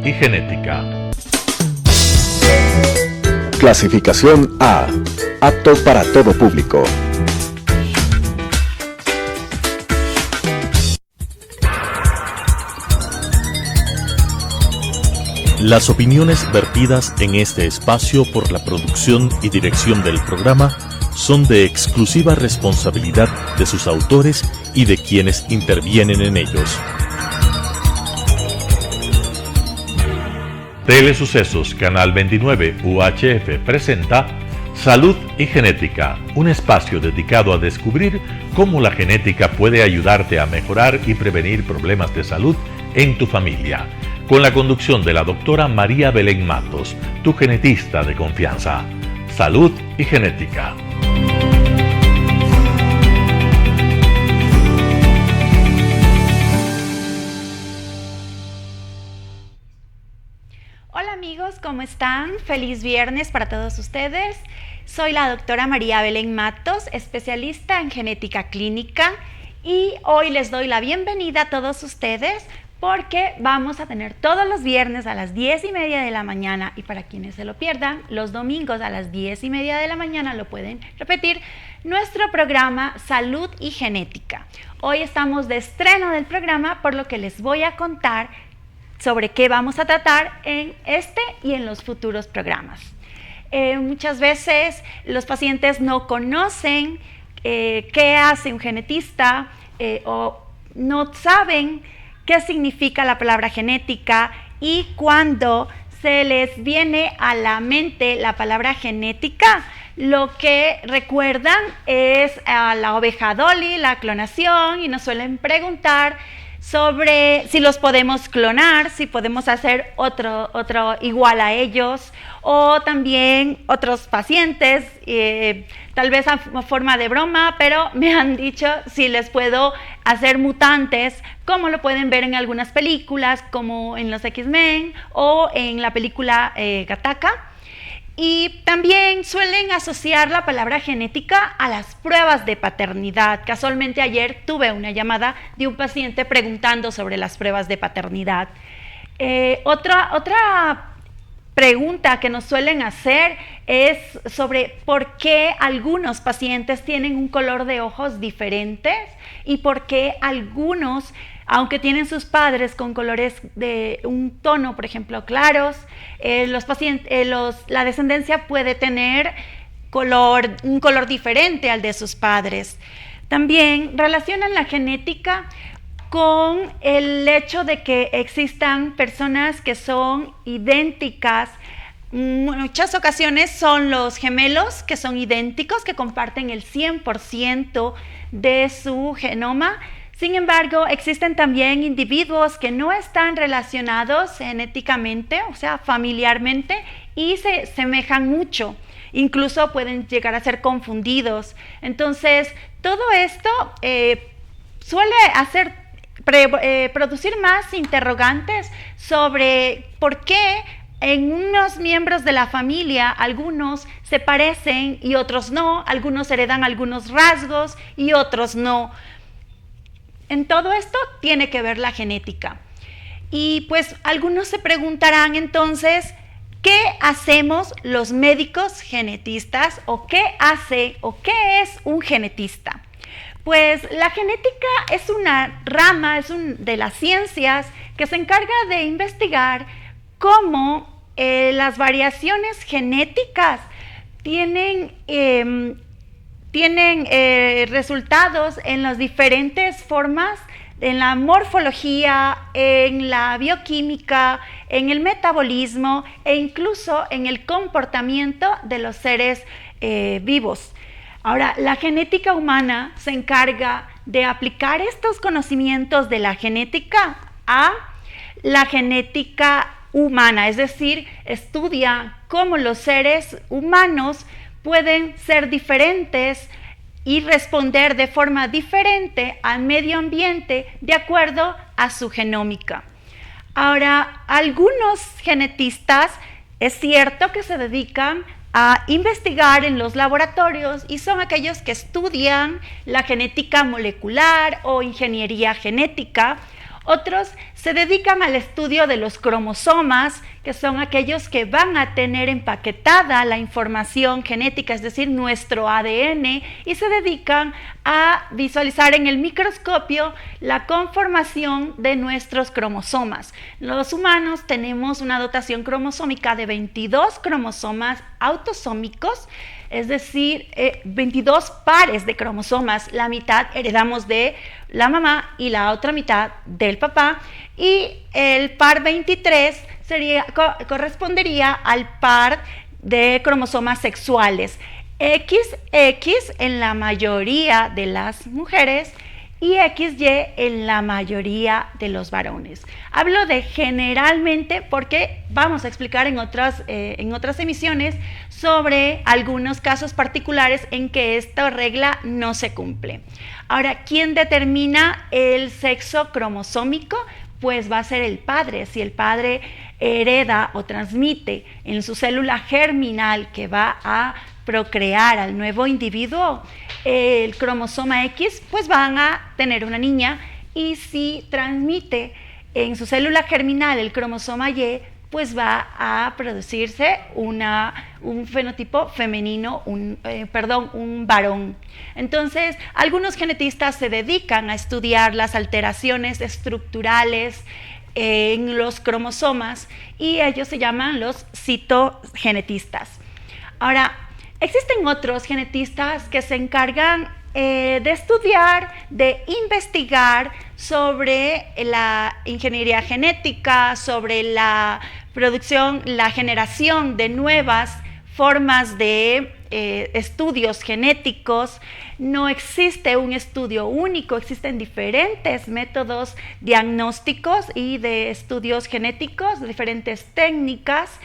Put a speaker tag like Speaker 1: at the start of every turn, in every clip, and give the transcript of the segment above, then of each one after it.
Speaker 1: y Genética.
Speaker 2: Clasificación A. Apto para todo público.
Speaker 1: Las opiniones vertidas en este espacio por la producción y dirección del programa son de exclusiva responsabilidad de sus autores y de quienes intervienen en ellos. Telesucesos Canal 29 UHF presenta Salud y Genética, un espacio dedicado a descubrir cómo la genética puede ayudarte a mejorar y prevenir problemas de salud en tu familia, con la conducción de la doctora María Belén Matos, tu genetista de confianza. Salud y Genética.
Speaker 3: Hola amigos, ¿cómo están? Feliz viernes para todos ustedes. Soy la doctora María Belén Matos, especialista en genética clínica, y hoy les doy la bienvenida a todos ustedes porque vamos a tener todos los viernes a las 10:30 de la mañana, y para quienes se lo pierdan, los domingos a las 10:30 de la mañana lo pueden repetir, nuestro programa Salud y Genética. Hoy estamos de estreno del programa, por lo que les voy a contar sobre qué vamos a tratar en este y en los futuros programas. Muchas veces los pacientes no conocen qué hace un genetista o no saben qué significa la palabra genética, y cuando se les viene a la mente la palabra genética, lo que recuerdan es a la oveja Dolly, la clonación, y nos suelen preguntar sobre si los podemos clonar, si podemos hacer otro igual a ellos, o también otros pacientes, tal vez a forma de broma, pero me han dicho si les puedo hacer mutantes, como lo pueden ver en algunas películas, como en los X-Men o en la película Gattaca. Y también suelen asociar la palabra genética a las pruebas de paternidad. Casualmente ayer tuve una llamada de un paciente preguntando sobre las pruebas de paternidad. Otra pregunta que nos suelen hacer es sobre por qué algunos pacientes tienen un color de ojos diferentes y por qué algunos, aunque tienen sus padres con colores de un tono, por ejemplo, claros, la descendencia puede tener un color diferente al de sus padres. También relacionan la genética con el hecho de que existan personas que son idénticas. En muchas ocasiones son los gemelos que son idénticos, que comparten el 100% de su genoma. Sin embargo, existen también individuos que no están relacionados genéticamente, o sea, familiarmente, y se semejan mucho. Incluso pueden llegar a ser confundidos. Entonces, todo esto suele producir más interrogantes sobre por qué en unos miembros de la familia algunos se parecen y otros no, algunos heredan algunos rasgos y otros no. En todo esto tiene que ver la genética. Y pues algunos se preguntarán entonces, ¿qué hacemos los médicos genetistas o qué es un genetista? Pues la genética es una rama, de las ciencias que se encarga de investigar cómo las variaciones genéticas tienen resultados en las diferentes formas, en la morfología, en la bioquímica, en el metabolismo e incluso en el comportamiento de los seres vivos. Ahora, la genética humana se encarga de aplicar estos conocimientos de la genética a la genética humana, es decir, estudia cómo los seres humanos pueden ser diferentes y responder de forma diferente al medio ambiente de acuerdo a su genómica. Ahora, algunos genetistas es cierto que se dedican a investigar en los laboratorios y son aquellos que estudian la genética molecular o ingeniería genética. Otros se dedican al estudio de los cromosomas, que son aquellos que van a tener empaquetada la información genética, es decir, nuestro ADN, y se dedican a visualizar en el microscopio la conformación de nuestros cromosomas. Los humanos tenemos una dotación cromosómica de 22 cromosomas autosómicos, es decir, 22 pares de cromosomas. La mitad heredamos de la mamá y la otra mitad del papá, y el par 23 correspondería al par de cromosomas sexuales, XX en la mayoría de las mujeres y XY en la mayoría de los varones. Hablo de generalmente porque vamos a explicar en otras emisiones sobre algunos casos particulares en que esta regla no se cumple. Ahora, ¿quién determina el sexo cromosómico? Pues va a ser el padre. Si el padre hereda o transmite en su célula germinal que va a procrear al nuevo individuo el cromosoma X, pues van a tener una niña, y si transmite en su célula germinal el cromosoma Y, pues va a producirse un fenotipo femenino, un varón. Entonces, algunos genetistas se dedican a estudiar las alteraciones estructurales en los cromosomas, y ellos se llaman los citogenetistas. Ahora, existen otros genetistas que se encargan de estudiar, de investigar sobre la ingeniería genética, sobre la producción, la generación de nuevas formas de estudios genéticos. No existe un estudio único, existen diferentes métodos diagnósticos y de estudios genéticos, diferentes técnicas.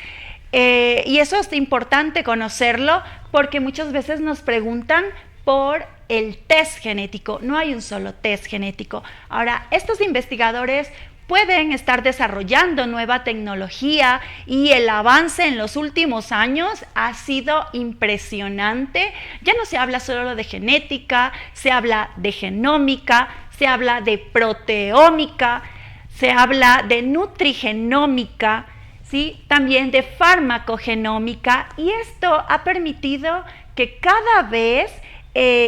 Speaker 3: Y eso es importante conocerlo, porque muchas veces nos preguntan por el test genético. No hay un solo test genético. Ahora, estos investigadores pueden estar desarrollando nueva tecnología, y el avance en los últimos años ha sido impresionante. Ya no se habla solo de genética, se habla de genómica, se habla de proteómica, se habla de nutrigenómica, ¿sí? También de farmacogenómica, y esto ha permitido que cada vez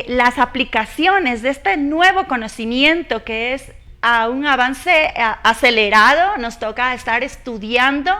Speaker 3: las aplicaciones de este nuevo conocimiento, que es a un avance acelerado, nos toca estar estudiando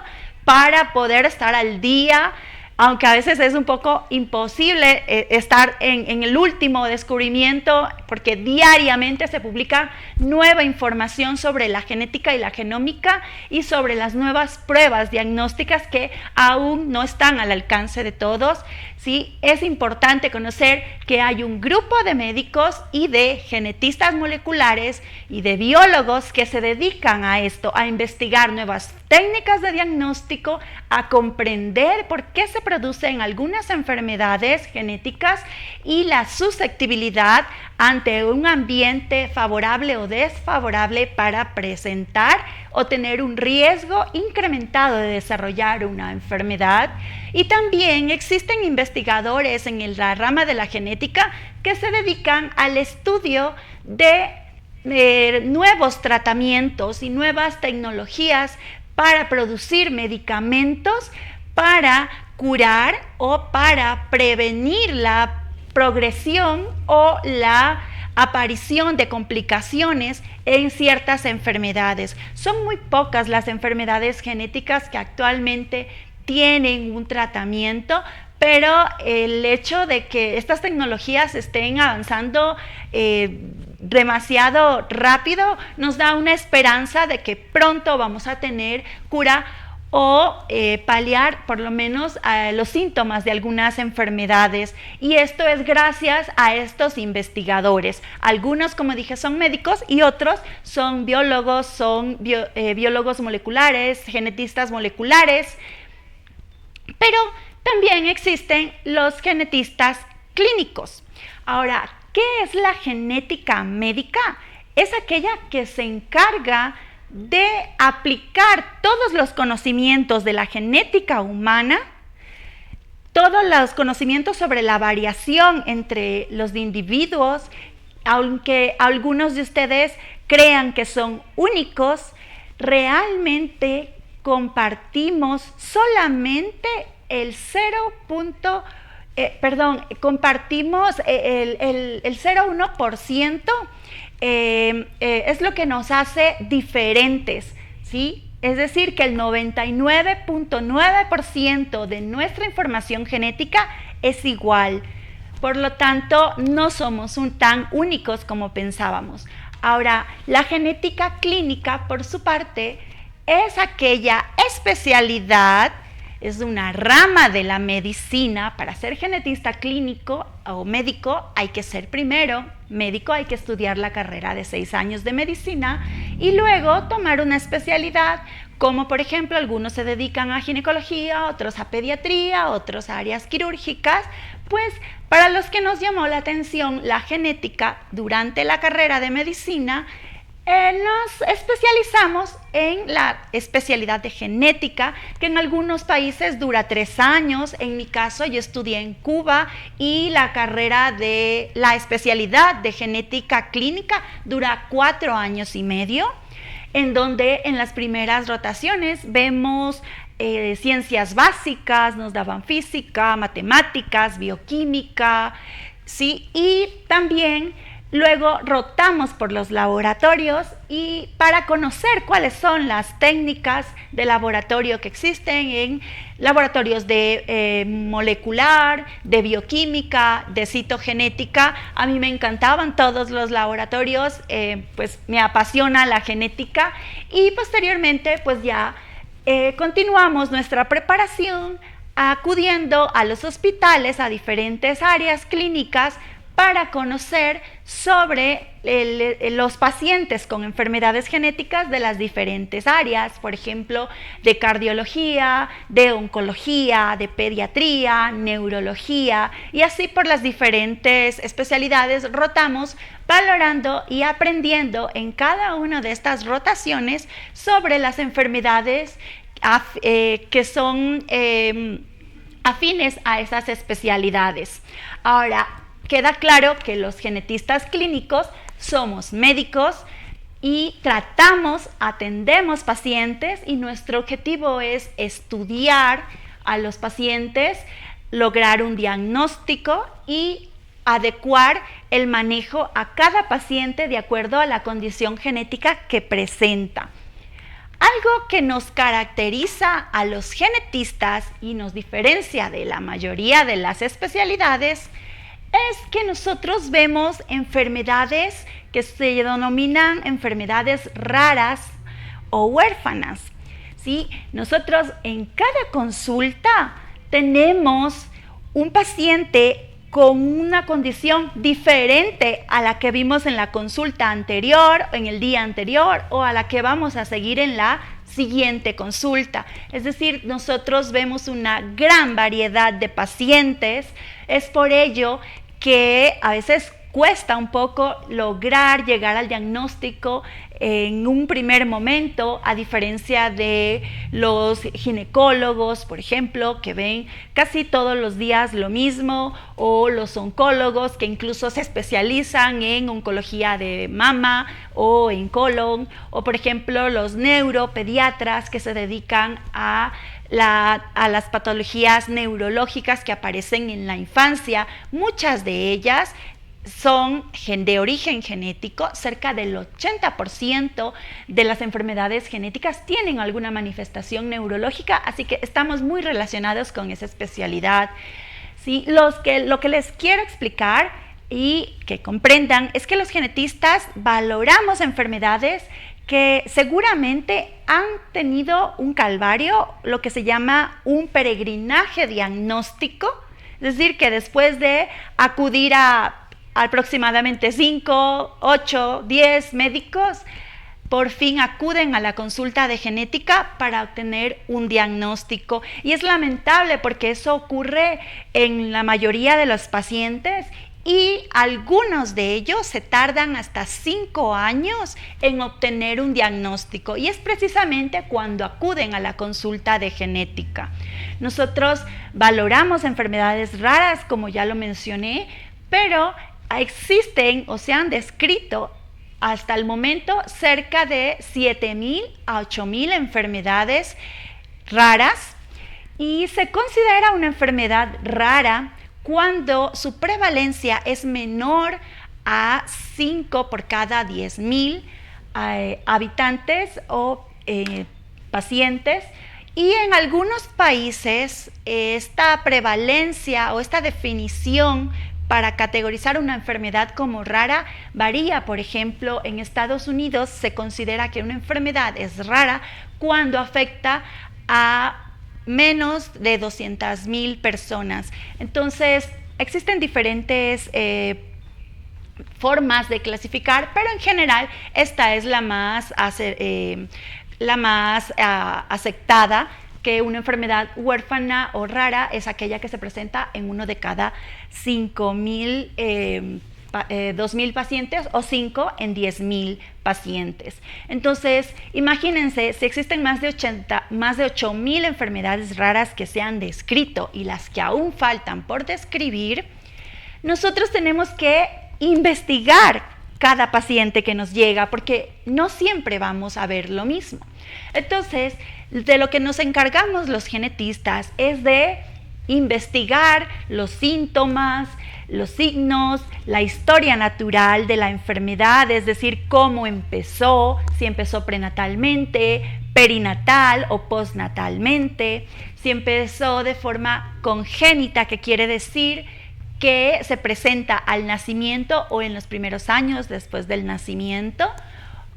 Speaker 3: para poder estar al día, aunque a veces es un poco imposible estar en el último descubrimiento, porque diariamente se publica nueva información sobre la genética y la genómica, y sobre las nuevas pruebas diagnósticas que aún no están al alcance de todos. ¿Sí? Es importante conocer que hay un grupo de médicos y de genetistas moleculares y de biólogos que se dedican a esto, a investigar nuevas técnicas de diagnóstico, a comprender por qué se producen algunas enfermedades genéticas y la susceptibilidad ante un ambiente favorable o desfavorable para presentar o tener un riesgo incrementado de desarrollar una enfermedad. Y también existen investigadores en la rama de la genética que se dedican al estudio de nuevos tratamientos y nuevas tecnologías para producir medicamentos para curar o para prevenir la progresión o la aparición de complicaciones en ciertas enfermedades. Son muy pocas las enfermedades genéticas que actualmente tienen un tratamiento, pero el hecho de que estas tecnologías estén avanzando demasiado rápido nos da una esperanza de que pronto vamos a tener cura o paliar por lo menos los síntomas de algunas enfermedades, y esto es gracias a estos investigadores. Algunos, como dije, son médicos, y otros son biólogos, biólogos moleculares, genetistas moleculares, pero también existen los genetistas clínicos. Ahora, ¿qué es la genética médica? Es aquella que se encarga de aplicar todos los conocimientos de la genética humana, todos los conocimientos sobre la variación entre los individuos, aunque algunos de ustedes crean que son únicos, realmente compartimos solamente el 0.1%, es lo que nos hace diferentes, ¿sí? Es decir, que el 99.9% de nuestra información genética es igual. Por lo tanto, no somos tan únicos como pensábamos. Ahora, la genética clínica, por su parte, es aquella especialidad, es una rama de la medicina. Para ser genetista clínico o médico hay que ser primero médico, hay que estudiar la carrera de 6 años de medicina y luego tomar una especialidad, como por ejemplo algunos se dedican a ginecología, otros a pediatría, otros a áreas quirúrgicas. Pues para los que nos llamó la atención la genética durante la carrera de medicina, nos especializamos en la especialidad de genética, que en algunos países dura 3 años. En mi caso, yo estudié en Cuba y la especialidad de genética clínica dura 4 años y medio, en donde en las primeras rotaciones vemos ciencias básicas, nos daban física, matemáticas, bioquímica, ¿sí? Y también luego rotamos por los laboratorios y para conocer cuáles son las técnicas de laboratorio que existen en laboratorios de molecular, de bioquímica, de citogenética. A mí me encantaban todos los laboratorios, pues me apasiona la genética y posteriormente pues ya continuamos nuestra preparación acudiendo a los hospitales, a diferentes áreas clínicas, para conocer sobre los pacientes con enfermedades genéticas de las diferentes áreas, por ejemplo, de cardiología, de oncología, de pediatría, neurología, y así por las diferentes especialidades rotamos, valorando y aprendiendo en cada una de estas rotaciones sobre las enfermedades que son afines a esas especialidades. Ahora, queda claro que los genetistas clínicos somos médicos y atendemos pacientes y nuestro objetivo es estudiar a los pacientes, lograr un diagnóstico y adecuar el manejo a cada paciente de acuerdo a la condición genética que presenta. Algo que nos caracteriza a los genetistas y nos diferencia de la mayoría de las especialidades es que nosotros vemos enfermedades que se denominan enfermedades raras o huérfanas, ¿sí? Nosotros en cada consulta tenemos un paciente con una condición diferente a la que vimos en la consulta anterior, en el día anterior, o a la que vamos a seguir en la siguiente consulta. Es decir, nosotros vemos una gran variedad de pacientes. Es por ello que a veces cuesta un poco lograr llegar al diagnóstico en un primer momento, a diferencia de los ginecólogos, por ejemplo, que ven casi todos los días lo mismo, o los oncólogos que incluso se especializan en oncología de mama o en colon, o por ejemplo los neuropediatras que se dedican a las patologías neurológicas que aparecen en la infancia. Muchas de ellas son de origen genético. Cerca del 80% de las enfermedades genéticas tienen alguna manifestación neurológica, así que estamos muy relacionados con esa especialidad. ¿Sí? Lo que les quiero explicar y que comprendan es que los genetistas valoramos enfermedades que seguramente han tenido un calvario, lo que se llama un peregrinaje diagnóstico, es decir, que después de acudir a aproximadamente 5, 8, 10 médicos, por fin acuden a la consulta de genética para obtener un diagnóstico. Y es lamentable porque eso ocurre en la mayoría de los pacientes y algunos de ellos se tardan hasta 5 años en obtener un diagnóstico, y es precisamente cuando acuden a la consulta de genética. Nosotros valoramos enfermedades raras, como ya lo mencioné, pero existen o se han descrito hasta el momento cerca de 7.000 a 8.000 enfermedades raras, y se considera una enfermedad rara cuando su prevalencia es menor a 5 por cada 10.000 habitantes o pacientes. Y en algunos países esta prevalencia o esta definición para categorizar una enfermedad como rara varía. Por ejemplo, en Estados Unidos se considera que una enfermedad es rara cuando afecta a menos de 200,000 personas. Entonces, existen diferentes formas de clasificar, pero en general esta es la más aceptada, que una enfermedad huérfana o rara es aquella que se presenta en uno de cada 5.000, 2.000 pacientes, o 5 en 10.000 pacientes. Entonces, imagínense, si existen más de 8.000 enfermedades raras que se han descrito y las que aún faltan por describir, nosotros tenemos que investigar cada paciente que nos llega, porque no siempre vamos a ver lo mismo. Entonces, de lo que nos encargamos los genetistas es de investigar los síntomas, los signos, la historia natural de la enfermedad, es decir, cómo empezó, si empezó prenatalmente, perinatal o postnatalmente, si empezó de forma congénita, que quiere decir que se presenta al nacimiento o en los primeros años después del nacimiento,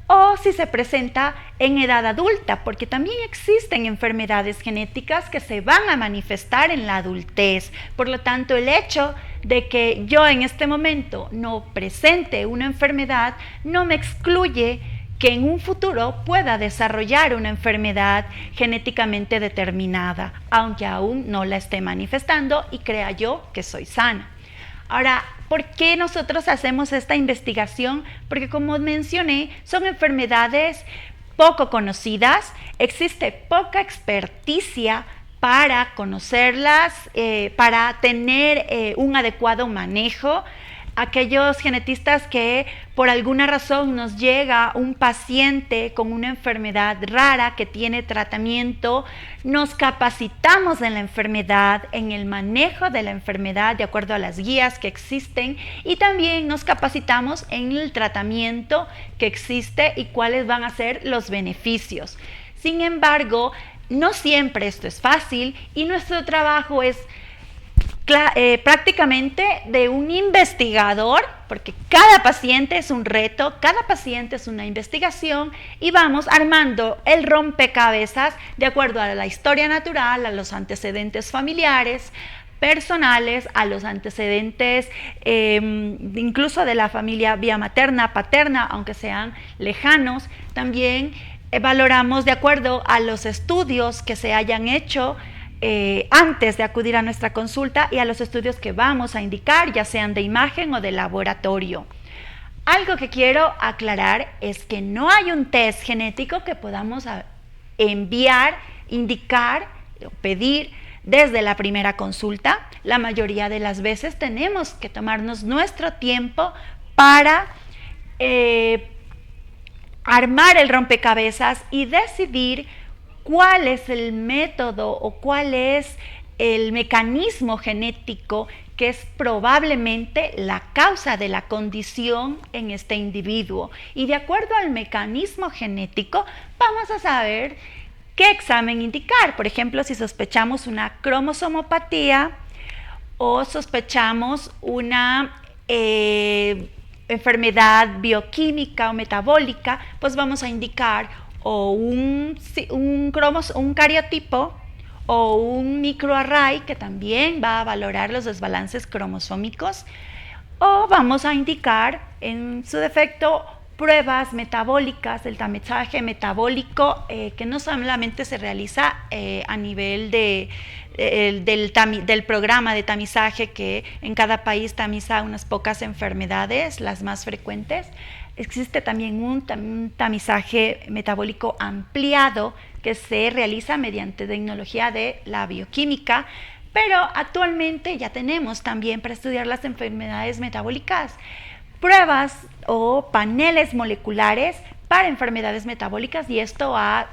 Speaker 3: o si se presenta en edad adulta, porque también existen enfermedades genéticas que se van a manifestar en la adultez. Por lo tanto, el hecho de que yo en este momento no presente una enfermedad no me excluye que en un futuro pueda desarrollar una enfermedad genéticamente determinada, aunque aún no la esté manifestando y crea yo que soy sana. Ahora, ¿por qué nosotros hacemos esta investigación? Porque, como mencioné, son enfermedades poco conocidas, existe poca experticia para conocerlas, para tener un adecuado manejo. Aquellos genetistas que por alguna razón nos llega un paciente con una enfermedad rara que tiene tratamiento, nos capacitamos en la enfermedad, en el manejo de la enfermedad de acuerdo a las guías que existen, y también nos capacitamos en el tratamiento que existe y cuáles van a ser los beneficios. Sin embargo, no siempre esto es fácil, y nuestro trabajo es prácticamente de un investigador, porque cada paciente es un reto, cada paciente es una investigación, y vamos armando el rompecabezas de acuerdo a la historia natural, a los antecedentes familiares, personales, a los antecedentes incluso de la familia vía materna, paterna, aunque sean lejanos. También valoramos de acuerdo a los estudios que se hayan hecho antes de acudir a nuestra consulta, y a los estudios que vamos a indicar, ya sean de imagen o de laboratorio. Algo que quiero aclarar es que no hay un test genético que podamos enviar, indicar o pedir desde la primera consulta. La mayoría de las veces tenemos que tomarnos nuestro tiempo para armar el rompecabezas y decidir cuál es el método o cuál es el mecanismo genético que es probablemente la causa de la condición en este individuo. Y de acuerdo al mecanismo genético, vamos a saber qué examen indicar. Por ejemplo, si sospechamos una cromosomopatía o sospechamos una enfermedad bioquímica o metabólica, pues vamos a indicar o un cariotipo o un microarray, que también va a valorar los desbalances cromosómicos, o vamos a indicar en su defecto pruebas metabólicas, el tamizaje metabólico, que no solamente se realiza a nivel del programa de tamizaje, que en cada país tamiza unas pocas enfermedades, las más frecuentes. Existe también un tamizaje metabólico ampliado que se realiza mediante tecnología de la bioquímica, pero actualmente ya tenemos también para estudiar las enfermedades metabólicas pruebas o paneles moleculares para enfermedades metabólicas, y esto ha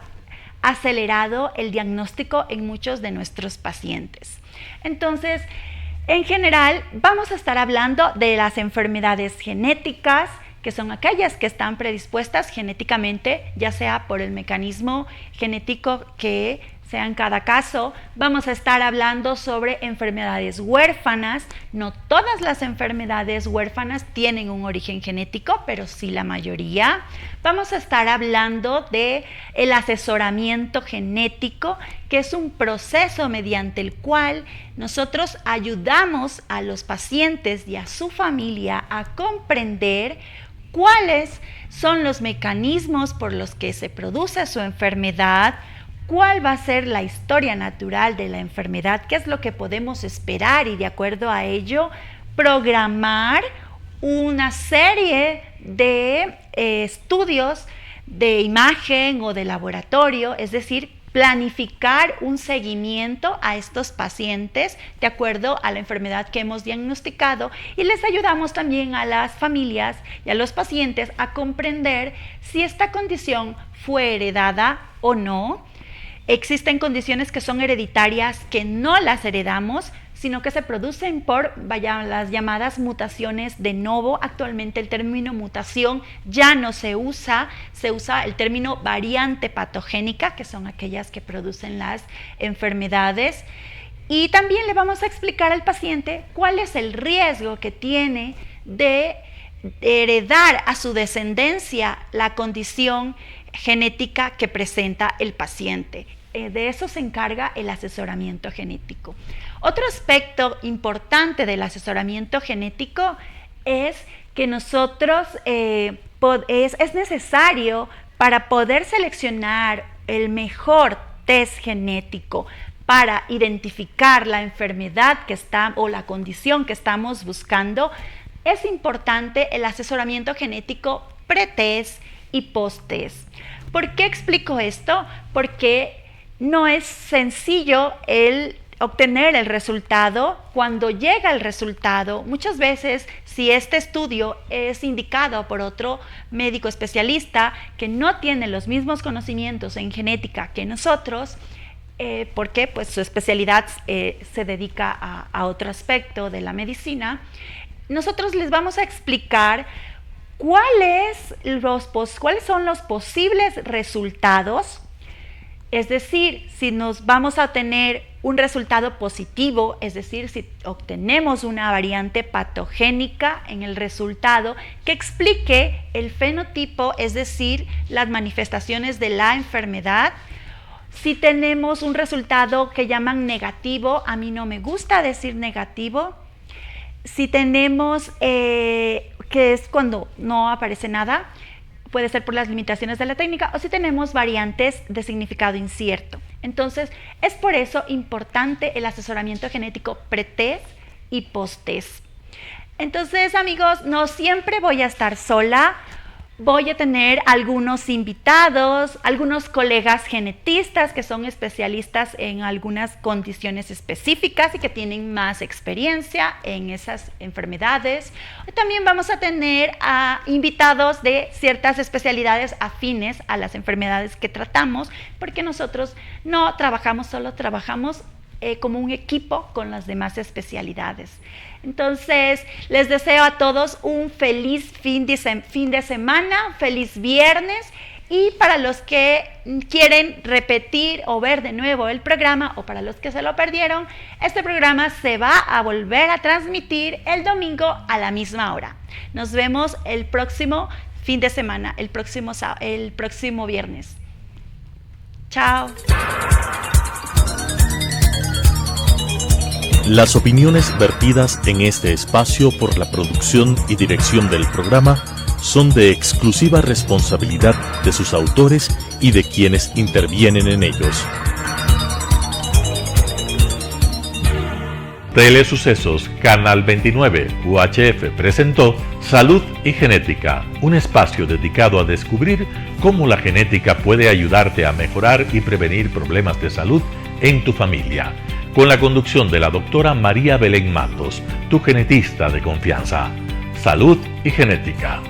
Speaker 3: acelerado el diagnóstico en muchos de nuestros pacientes. Entonces, en general, vamos a estar hablando de las enfermedades genéticas, que son aquellas que están predispuestas genéticamente, ya sea por el mecanismo genético que sea en cada caso. Vamos a estar hablando sobre enfermedades huérfanas. No todas las enfermedades huérfanas tienen un origen genético, pero sí la mayoría. Vamos a estar hablando de el asesoramiento genético, que es un proceso mediante el cual nosotros ayudamos a los pacientes y a su familia a comprender cuáles son los mecanismos por los que se produce su enfermedad, cuál va a ser la historia natural de la enfermedad, qué es lo que podemos esperar, y de acuerdo a ello programar una serie de estudios de imagen o de laboratorio, es decir, planificar un seguimiento a estos pacientes de acuerdo a la enfermedad que hemos diagnosticado, y les ayudamos también a las familias y a los pacientes a comprender si esta condición fue heredada o no. Existen condiciones que son hereditarias que no las heredamos, sino que se producen por las llamadas mutaciones de novo. Actualmente el término mutación ya no se usa el término variante patogénica, que son aquellas que producen las enfermedades. Y también le vamos a explicar al paciente cuál es el riesgo que tiene de heredar a su descendencia la condición genética que presenta el paciente. De eso se encarga el asesoramiento genético. Otro aspecto importante del asesoramiento genético es que nosotros es necesario, para poder seleccionar el mejor test genético para identificar la enfermedad o la condición que estamos buscando, es importante el asesoramiento genético pre-test y post-test. ¿Por qué explico esto? Porque no es sencillo el obtener el resultado. Cuando llega el resultado, muchas veces, si este estudio es indicado por otro médico especialista que no tiene los mismos conocimientos en genética que nosotros, porque pues su especialidad se dedica a otro aspecto de la medicina, nosotros les vamos a explicar cuáles son los posibles resultados. Es decir, si nos vamos a tener un resultado positivo, es decir, si obtenemos una variante patogénica en el resultado que explique el fenotipo, es decir, las manifestaciones de la enfermedad. Si tenemos un resultado que llaman negativo, a mí no me gusta decir negativo. Si tenemos, que es cuando no aparece nada, puede ser por las limitaciones de la técnica, o si tenemos variantes de significado incierto. Entonces, es por eso importante el asesoramiento genético pre-test y post-test. Entonces, amigos, no siempre voy a estar sola. Voy a tener algunos invitados, algunos colegas genetistas que son especialistas en algunas condiciones específicas y que tienen más experiencia en esas enfermedades. También vamos a tener invitados de ciertas especialidades afines a las enfermedades que tratamos, porque nosotros no trabajamos solo, trabajamos como un equipo con las demás especialidades. Entonces, les deseo a todos un feliz fin de semana, feliz viernes, y para los que quieren repetir o ver de nuevo el programa, o para los que se lo perdieron, este programa se va a volver a transmitir el domingo a la misma hora. Nos vemos el próximo fin de semana, el próximo viernes. Chao.
Speaker 1: Las opiniones vertidas en este espacio por la producción y dirección del programa son de exclusiva responsabilidad de sus autores y de quienes intervienen en ellos. Telesucesos Canal 29 UHF presentó Salud y Genética, un espacio dedicado a descubrir cómo la genética puede ayudarte a mejorar y prevenir problemas de salud en tu familia, con la conducción de la doctora María Belén Matos, tu genetista de confianza. Salud y Genética.